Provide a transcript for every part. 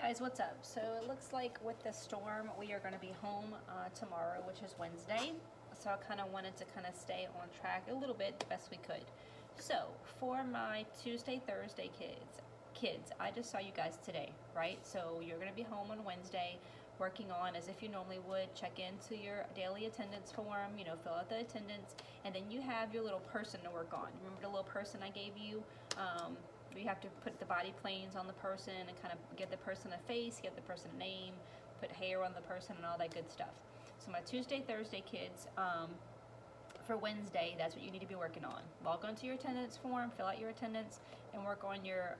Guys, what's up? So it looks like with the storm we are going to be home tomorrow, which is Wednesday. So I kind of wanted to stay on track a little bit the best we could. So for my Tuesday, Thursday kids, I just saw you guys today, right? So you're going to be home on Wednesday working on, as if you normally would, check into your daily attendance form, fill out the attendance, and then you have your little person to work on. Remember the little person I gave you? You have to put the body planes on the person and kind of give the person a face, give the person a name, put hair on the person and all that good stuff. So my Tuesday, Thursday kids, for Wednesday, that's what you need to be working on. Log onto your attendance form, fill out your attendance, and work on your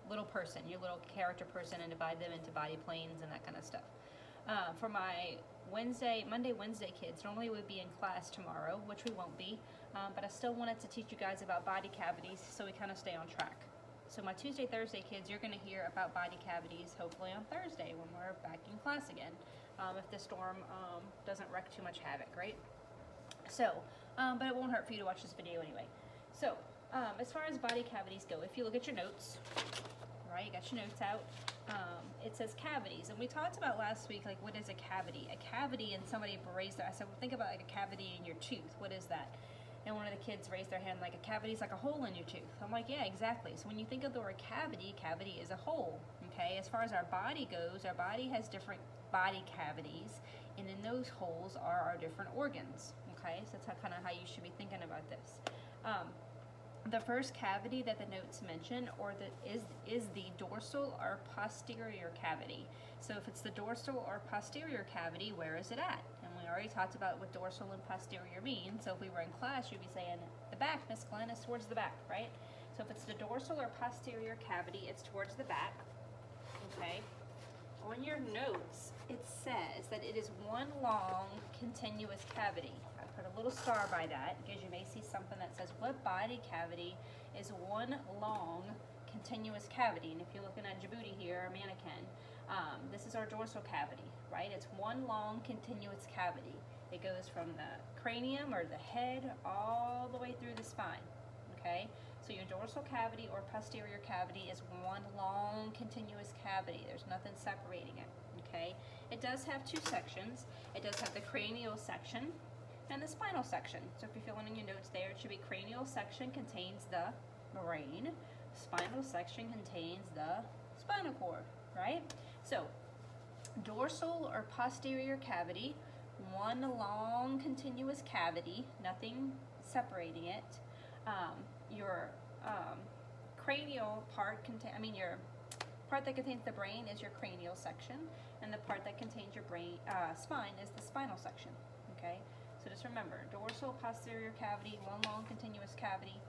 little person, your little character person, and divide them into body planes and that kind of stuff. For my Monday, Wednesday kids, normally we'd be in class tomorrow, which we won't be, but I still wanted to teach you guys about body cavities so we kind of stay on track. So my Tuesday, Thursday kids, you're going to hear about body cavities hopefully on Thursday when we're back in class again, if the storm doesn't wreak too much havoc, right? So, but it won't hurt for you to watch this video anyway. So, as far as body cavities go, if you look at your notes, right, you got your notes out, it says cavities, and we talked about last week, like, what is a cavity? A cavity, and somebody raised their, I said, well, think about like a cavity in your tooth. What is that? And one of the kids raised their hand, like, a cavity is like a hole in your tooth. I'm like, yeah, exactly. So when you think of the word cavity, cavity is a hole, okay? As far as our body goes, our body has different body cavities, and in those holes are our different organs, okay? So that's kind of how you should be thinking about this. The first cavity that the notes mention is the dorsal or posterior cavity. So if it's the dorsal or posterior cavity, where is it at? And we already talked about what dorsal and posterior mean. So if we were in class, you'd be saying the back, Miss Glenn, is towards the back, right? So if it's the dorsal or posterior cavity, it's towards the back, okay? On your notes, it says that it is one long continuous cavity. I put a little star by that because you may see something that says, what body cavity is one long continuous cavity? And if you're looking at Djibouti here, our mannequin, this is our dorsal cavity, right? It's one long continuous cavity. It goes from the cranium or the head all the way through the spine, okay? So your dorsal cavity or posterior cavity is one long continuous cavity. There's nothing separating it, okay? It does have two sections. It does have the cranial section and the spinal section. So if you're filling in your notes there, it should be cranial section contains the brain. Spinal section contains the spinal cord, right? So dorsal or posterior cavity, one long continuous cavity, nothing separating it. Your cranial part, your part that contains the brain is your cranial section, and the part that contains your brain spine is the spinal section. Okay, so just remember: dorsal, posterior cavity, one long continuous cavity.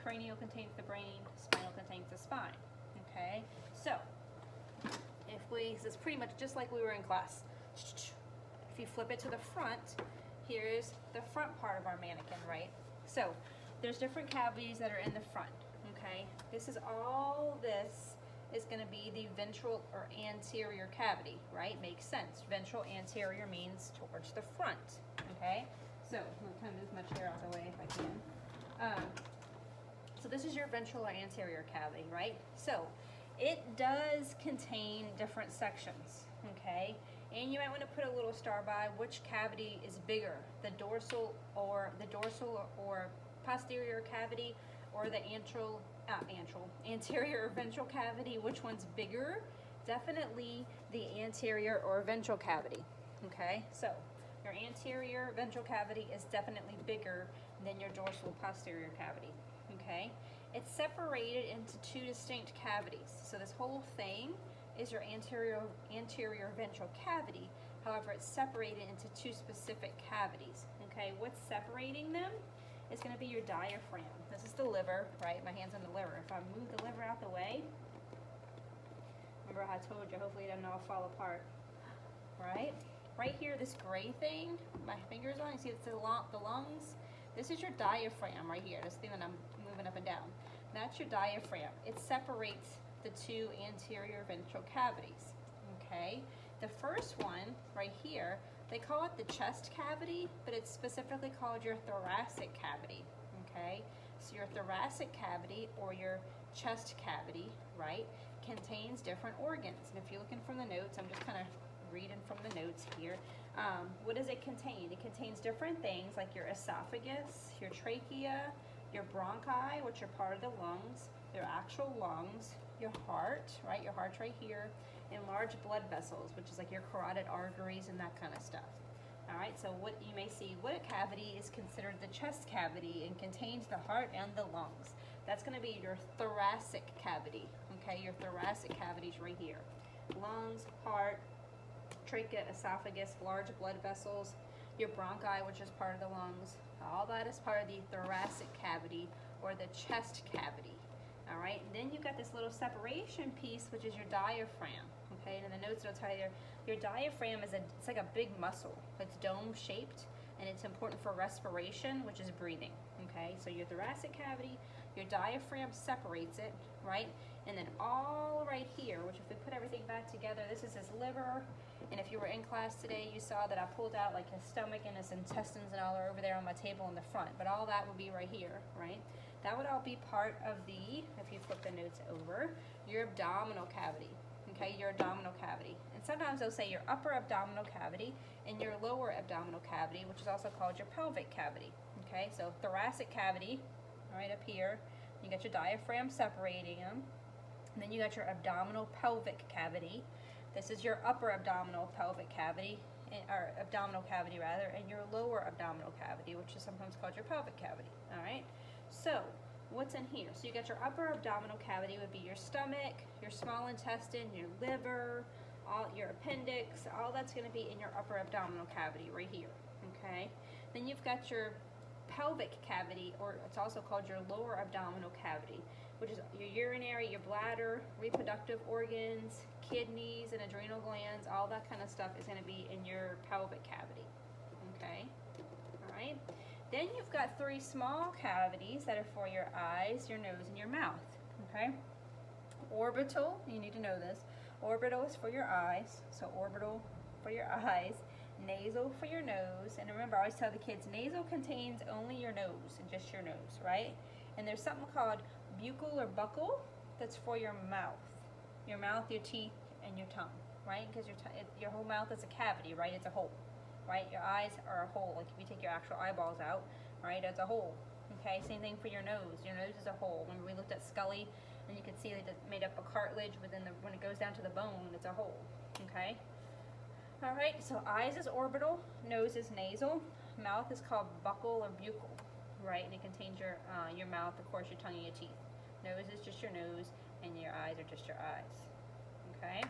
Cranial contains the brain, spinal contains the spine. Okay, so this is pretty much just like we were in class. If you flip it to the front, here's the front part of our mannequin, right? So there's different cavities that are in the front, okay? This is going to be the ventral or anterior cavity, right? Makes sense. Ventral anterior means towards the front, okay? So I'm going to kind of move my chair out of the way if I can. So this is your ventral or anterior cavity, right? So it does contain different sections, okay? And you might want to put a little star by which cavity is bigger, the dorsal or posterior cavity, or the anterior or ventral cavity. Which one's bigger? Definitely the anterior or ventral cavity. Okay, so your anterior ventral cavity is definitely bigger than your dorsal posterior cavity. Okay, it's separated into two distinct cavities. So this whole thing is your anterior ventral cavity. However, it's separated into two specific cavities. Okay, what's separating them? It's going to be your diaphragm. This is the liver, right? My hand's on the liver. If I move the liver out the way, remember how I told you, hopefully it doesn't all fall apart, right? Right here, this gray thing, my finger's on, you see it's the lungs? This is your diaphragm right here, this thing that I'm moving up and down. That's your diaphragm. It separates the two anterior ventral cavities, okay? The first one, right here, they call it the chest cavity, but it's specifically called your thoracic cavity, okay? So your thoracic cavity or your chest cavity, right, can contains different organs. And if you're looking from the notes, I'm just kind of reading from the notes here. What does it contain? It contains different things like your esophagus, your trachea, your bronchi, which are part of the lungs, your actual lungs, your heart, right? Your heart's right here, and large blood vessels, which is like your carotid arteries and that kind of stuff. All right, so what you may see, what cavity is considered the chest cavity and contains the heart and the lungs? That's going to be your thoracic cavity, okay? Your thoracic cavity is right here. Lungs, heart, trachea, esophagus, large blood vessels, your bronchi, which is part of the lungs. All that is part of the thoracic cavity or the chest cavity. All right, and then you've got this little separation piece, which is your diaphragm. Okay, and in the notes it'll tell you your diaphragm is it's like a big muscle. It's dome shaped, and it's important for respiration, which is breathing. Okay, so your thoracic cavity, your diaphragm separates it, right? And then all right here, which if we put everything back together, this is his liver. And if you were in class today, you saw that I pulled out like his stomach and his intestines and all are over there on my table in the front. But all that would be right here, right? That would all be part of the, if you flip the notes over, your abdominal cavity. Okay, your abdominal cavity. And sometimes they'll say your upper abdominal cavity and your lower abdominal cavity, which is also called your pelvic cavity. Okay, so thoracic cavity, right up here. You got your diaphragm separating them. And then you got your abdominal pelvic cavity. This is your upper abdominal pelvic cavity, or abdominal cavity rather, and your lower abdominal cavity, which is sometimes called your pelvic cavity. All right. So what's in here? So you got your upper abdominal cavity would be your stomach, your small intestine, your liver, all your appendix. All that's going to be in your upper abdominal cavity right here. Okay. Then you've got your pelvic cavity, or it's also called your lower abdominal cavity, which is your urinary, your bladder, reproductive organs, kidneys and adrenal glands, all that kind of stuff is going to be in your pelvic cavity. Okay, all right. Then you've got three small cavities that are for your eyes, your nose, and your mouth. Okay, orbital, you need to know this. Orbital is for your eyes, so orbital for your eyes. Nasal for your nose, and remember I always tell the kids nasal contains only your nose and just your nose, right? And there's something called buccal or buccal that's for your mouth, your teeth, and your tongue, right? Because your whole mouth is a cavity, right? It's a hole, right? Your eyes are a hole. Like if you take your actual eyeballs out, right? It's a hole. Okay, same thing for your nose. Your nose is a hole. When we looked at Scully, and you can see that it's made up of cartilage, but then when it goes down to the bone, it's a hole. Okay. All right, so eyes is orbital, nose is nasal, mouth is called buccal or buccal, right? And it contains your mouth, of course, your tongue and your teeth. Nose is just your nose, and your eyes are just your eyes. Okay,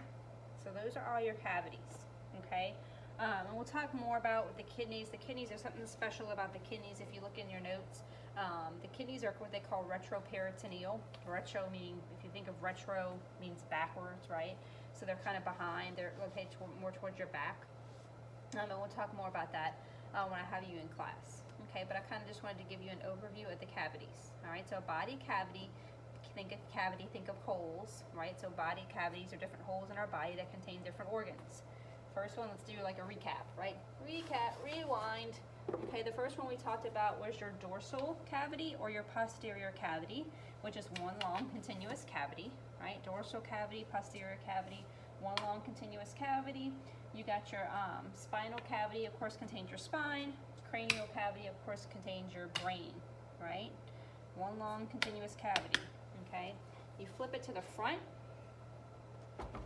so those are all your cavities. Okay, and we'll talk more about the kidneys. The kidneys are something special about the kidneys. If you look in your notes, the kidneys are what they call retroperitoneal. Retro meaning, if you think of retro, means backwards, right? So they're kind of behind, they're located more towards your back. And we'll talk more about that when I have you in class. Okay, but I kind of just wanted to give you an overview of the cavities. All right, so body cavity, think of holes, right? So body cavities are different holes in our body that contain different organs. First one, let's do like a recap, right? Recap, rewind. Okay, the first one we talked about was your dorsal cavity or your posterior cavity, which is one long continuous cavity, right? Dorsal cavity, posterior cavity, one long continuous cavity. You got your spinal cavity, of course, contains your spine. Cranial cavity, of course, contains your brain, right? One long continuous cavity, okay? You flip it to the front,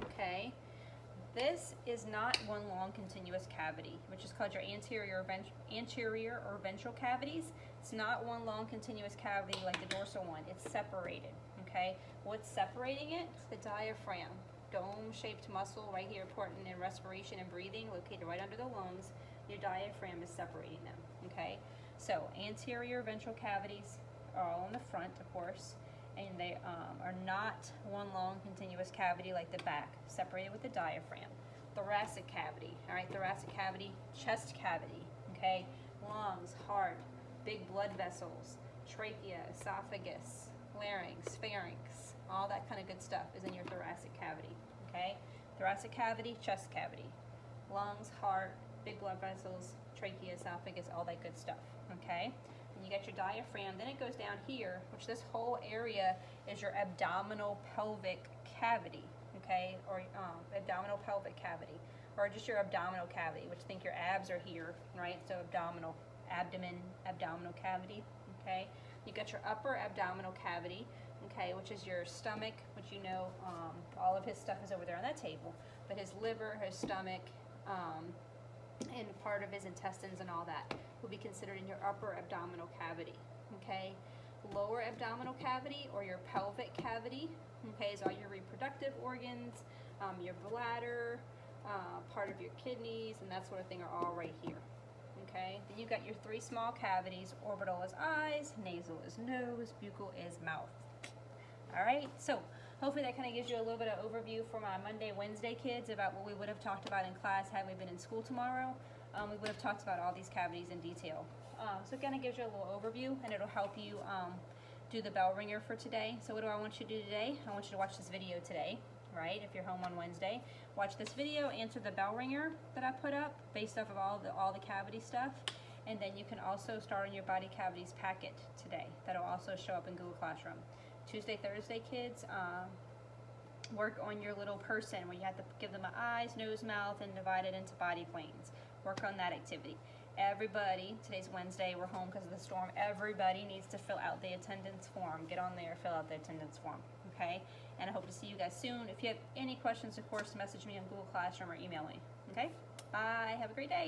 okay? This is not one long continuous cavity, which is called your anterior or ventral cavities. It's not one long continuous cavity like the dorsal one. It's separated, okay? What's separating it? The diaphragm, dome-shaped muscle right here, important in respiration and breathing, located right under the lungs. Your diaphragm is separating them, okay? So anterior ventral cavities are all in the front, of course, and they are not one long continuous cavity like the back, separated with the diaphragm. Thoracic cavity, all right, thoracic cavity, chest cavity, okay, lungs, heart, big blood vessels, trachea, esophagus, larynx, pharynx, all that kind of good stuff is in your thoracic cavity, okay? Thoracic cavity, chest cavity, lungs, heart, big blood vessels, trachea, esophagus, all that good stuff, okay? And you got your diaphragm, then it goes down here, which this whole area is your abdominal pelvic cavity, okay, or abdominal pelvic cavity, or just your abdominal cavity, which think your abs are here, right? So abdominal, abdomen, abdominal cavity, okay? You got your upper abdominal cavity, okay, which is your stomach, which you know, all of his stuff is over there on that table, but his liver, his stomach, and part of his intestines and all that will be considered in your upper abdominal cavity, okay? Lower abdominal cavity, or your pelvic cavity, okay, is all your reproductive organs, your bladder, part of your kidneys, and that sort of thing are all right here, okay? Then you've got your three small cavities. Orbital is eyes, nasal is nose, buccal is mouth. All right, so hopefully that kind of gives you a little bit of overview for my Monday, Wednesday kids about what we would have talked about in class had we been in school tomorrow. We would have talked about all these cavities in detail. So it kind of gives you a little overview, and it'll help you do the bell ringer for today. So what do I want you to do today? I want you to watch this video today, right? If you're home on Wednesday, watch this video, answer the bell ringer that I put up based off of all the cavity stuff. And then you can also start on your body cavities packet today. That'll also show up in Google Classroom. Tuesday, Thursday, kids, work on your little person where you have to give them an eyes, nose, mouth, and divide it into body planes. Work on that activity. Everybody, today's Wednesday, we're home because of the storm. Everybody needs to fill out the attendance form. Get on there, fill out the attendance form, okay? And I hope to see you guys soon. If you have any questions, of course, message me on Google Classroom or email me, okay? Bye. Have a great day.